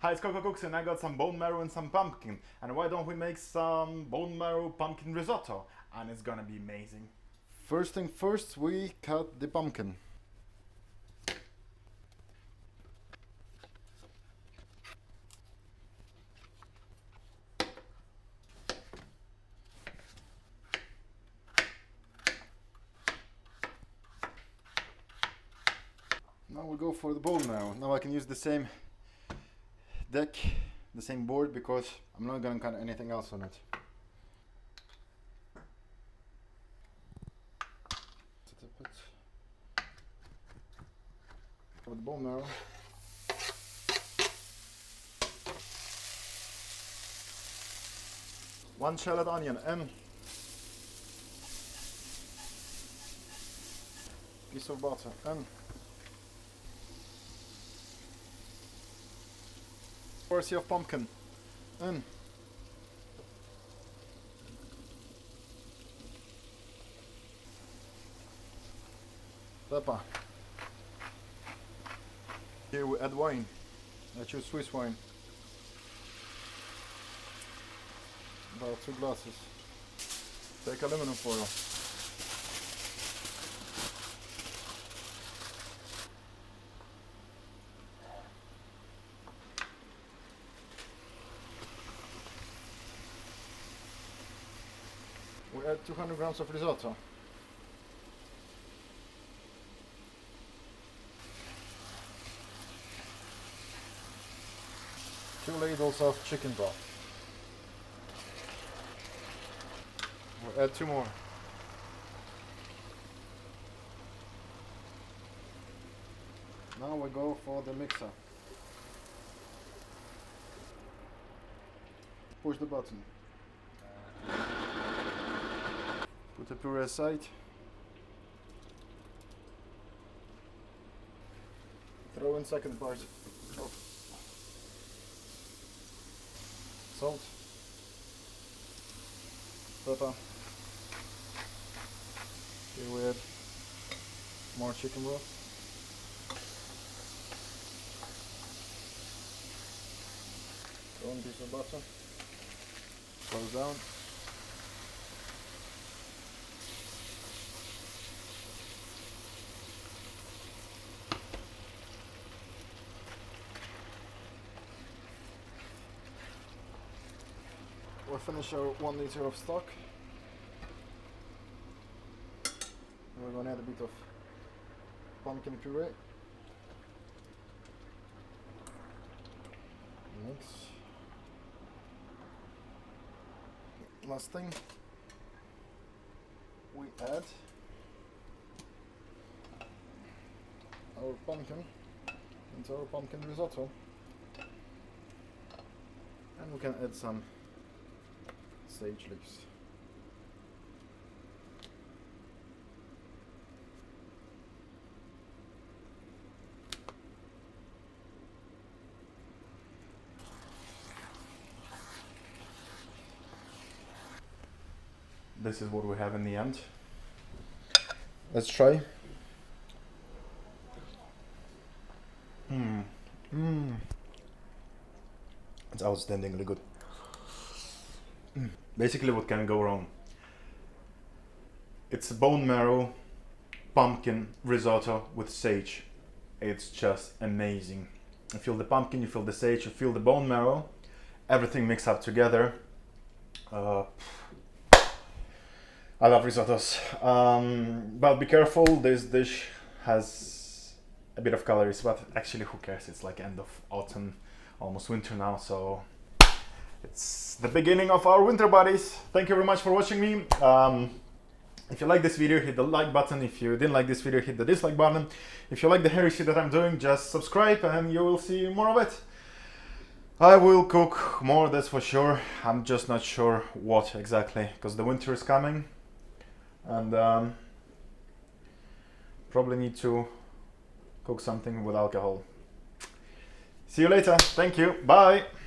Hi, it's Koko Cooks and I got some bone marrow and some pumpkin. And why don't we make some bone marrow pumpkin risotto? And it's gonna be amazing. First thing first, we cut the pumpkin. Now we'll go for the bone marrow. Now I can use the same deck, the same board, because I'm not gonna cut anything else on it. For the bone marrow. One shallot onion and piece of butter and portion of pumpkin and pepper. Here we add wine. I choose Swiss wine. About 2 glasses. Take aluminum foil. We add 200 grams of risotto. Two ladles of chicken broth. We'll add 2 more. Now we go for the mixer. Push the button. Put the puree aside. Throw in second part. Salt, pepper. Here we add more chicken broth. One piece of butter. Close down. We'll finish our 1 liter of stock. And we're going to add a bit of pumpkin puree. Mix. Last thing, we add our pumpkin into our pumpkin risotto. And we can add some sage leaves. This is what we have in the end. Let's try. It's outstandingly good. Basically, what can go wrong? It's a bone marrow pumpkin risotto with sage. It's just amazing. You feel the pumpkin, you feel the sage, you feel the bone marrow. Everything mixed up together. I love risottos. But be careful, this dish has a bit of calories, but actually who cares? It's like end of autumn, almost winter now, so it's the beginning of our winter buddies. Thank you very much for watching me. If you like this video, hit the like button. If you didn't like this video, hit the dislike button. If you like the heresy that I'm doing, just subscribe and you will see more of it. I will cook more, that's for sure. I'm just not sure what exactly, because the winter is coming. And probably need to cook something with alcohol. See you later. Thank you. Bye.